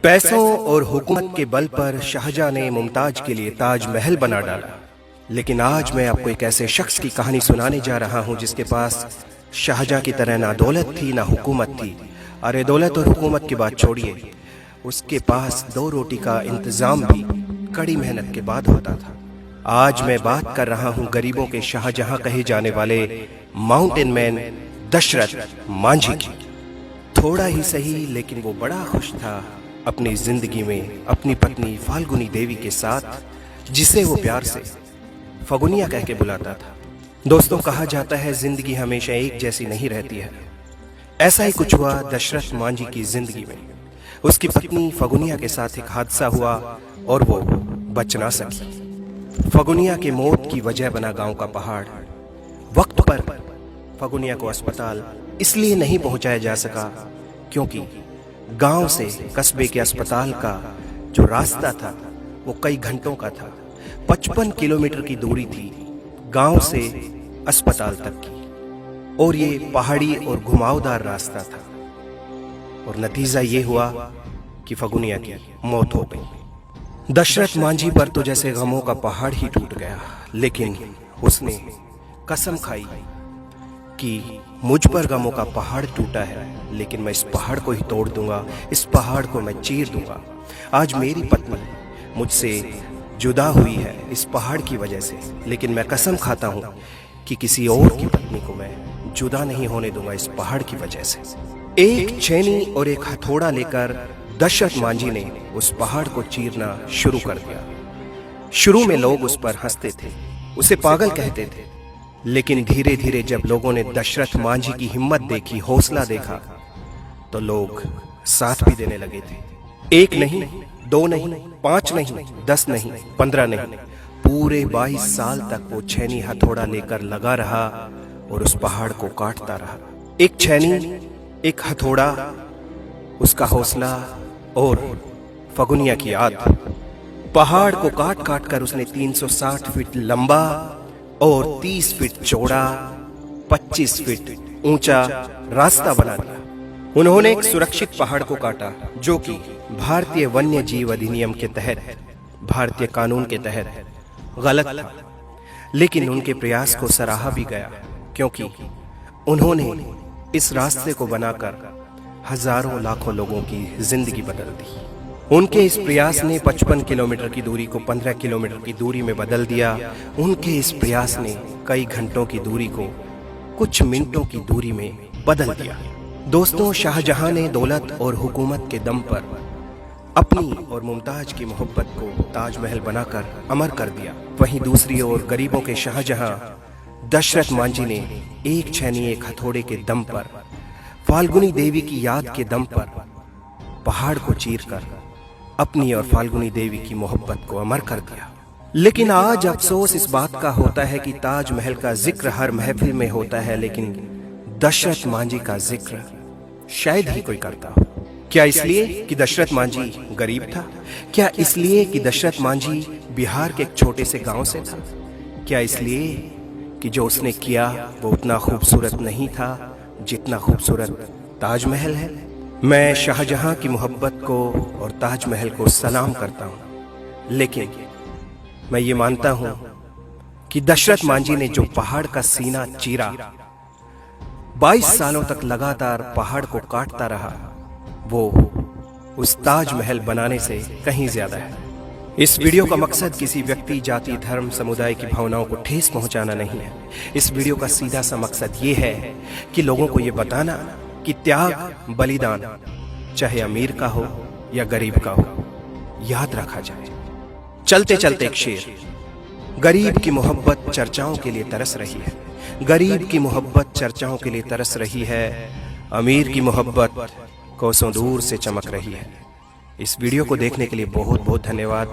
पैसों और हुकूमत के बल पर शाहजहां ने मुमताज के लिए ताजमहल बना डाला। लेकिन आज मैं आपको एक ऐसे शख्स की कहानी सुनाने जा रहा हूं जिसके पास शाहजहां की तरह ना दौलत थी ना हुकूमत थी। अरे दौलत और हुकूमत की बात छोड़िए, उसके पास दो रोटी का इंतजाम भी कड़ी मेहनत के बाद होता था। आज मैं बात कर रहा हूं गरीबों के शाहजहां कहे जाने वाले माउंटेन मैन दशरथ मांझी की। थोड़ा ही सही लेकिन वो बड़ा खुश था अपनी जिंदगी में अपनी पत्नी फाल्गुनी देवी के साथ, जिसे वो प्यार से फगुनिया कह के बुलाता था। दोस्तों, कहा जाता है जिंदगी हमेशा एक जैसी नहीं रहती है। ऐसा ही कुछ हुआ दशरथ मांझी की जिंदगी में। उसकी पत्नी फगुनिया के साथ एक हादसा हुआ और वो बच ना सकी। फगुनिया के मौत की वजह बना गांव का पहाड़। वक्त पर फगुनिया को अस्पताल इसलिए नहीं पहुंचाया जा सका क्योंकि गांव से कस्बे के अस्पताल का जो रास्ता था वो कई घंटों का था। 55 किलोमीटर की दूरी थी गांव से अस्पताल तक की, और ये पहाड़ी और घुमावदार रास्ता था। और नतीजा ये हुआ कि फगुनिया की मौत हो गई। दशरथ मांझी पर तो जैसे गमों का पहाड़ ही टूट गया, लेकिन उसने कसम खाई कि मुझ पर गमों का पहाड़ टूटा है, लेकिन मैं इस पहाड़ को ही तोड़ दूंगा, इस पहाड़ को मैं चीर दूंगा। आज मेरी पत्नी मुझसे जुदा हुई है इस पहाड़ की वजह से, लेकिन मैं कसम खाता हूं कि किसी और की पत्नी को मैं जुदा नहीं होने दूंगा इस पहाड़ की वजह से। एक छेनी और एक हथौड़ा लेकर दशरथ मांझी ने उस पहाड़ को चीरना शुरू कर दिया। शुरू में लोग उस पर हंसते थे, उसे पागल कहते थे, लेकिन धीरे धीरे जब लोगों ने दशरथ मांझी की हिम्मत देखी, हौसला देखा, तो लोग साथ भी देने लगे थे। एक नहीं, दो नहीं, 5 नहीं, 10 नहीं, 15 नहीं, पूरे 22 साल तक वो छेनी हथौड़ा लेकर लगा रहा और उस पहाड़ को काटता रहा। एक छेनी, एक हथौड़ा, उसका हौसला और फगुनिया की याद। पहाड़ को काट काट कर उसने 360 फीट लंबा और 30 फीट चौड़ा, 25 फीट ऊंचा रास्ता बना दिया। उन्होंने एक सुरक्षित पहाड़ को काटा जो कि भारतीय वन्य जीव अधिनियम के तहत, भारतीय कानून के तहत गलत था, लेकिन उनके प्रयास को सराहा भी गया क्योंकि उन्होंने इस रास्ते को बनाकर हजारों लाखों लोगों की जिंदगी बदल दी। उनके इस प्रयास ने 55 किलोमीटर की दूरी को 15 किलोमीटर की दूरी में बदल दिया। उनके इस प्रयास ने कई घंटों की दूरी को कुछ मिनटों की दूरी में बदल दिया। दोस्तों, शाहजहां ने दौलत और हुकूमत के दम पर अपनी और मुमताज की मोहब्बत को ताजमहल बनाकर अमर कर दिया। वहीं दूसरी ओर गरीबों के शाहजहां दशरथ मांझी ने एक छेनी एक हथौड़े के दम पर, फाल्गुनी देवी की याद के दम पर पहाड़ को चीरकर अपनी और फाल्गुनी देवी की मोहब्बत को अमर कर दिया। लेकिन आज अफसोस इस बात का होता है कि ताजमहल का जिक्र हर महफिल में होता है, लेकिन दशरथ मांझी का जिक्र शायद ही कोई करता हो। क्या इसलिए कि दशरथ मांझी गरीब था? क्या इसलिए कि दशरथ मांझी बिहार के एक छोटे से गांव से था? क्या इसलिए कि जो उसने किया वो उतना खूबसूरत नहीं था जितना खूबसूरत ताजमहल है? मैं शाहजहां की मोहब्बत को और ताजमहल को सलाम करता हूं, लेकिन मैं ये मानता हूं कि दशरथ मांझी ने जो पहाड़ का सीना चीरा, 22 सालों तक लगातार पहाड़ को काटता रहा, वो उस ताजमहल बनाने से कहीं ज्यादा है। इस वीडियो का मकसद किसी व्यक्ति, जाति, धर्म, समुदाय की भावनाओं को ठेस पहुंचाना नहीं है। इस वीडियो का सीधा सा मकसद ये है कि लोगों को ये बताना कि त्याग, बलिदान चाहे अमीर का हो या गरीब का हो, याद रखा जाए। चलते चलते एक शेर। गरीब की मोहब्बत चर्चाओं के लिए तरस रही है, गरीब की मोहब्बत चर्चाओं के लिए तरस रही है, अमीर की मोहब्बत कोसों दूर से चमक रही है। इस वीडियो को देखने के लिए बहुत बहुत धन्यवाद।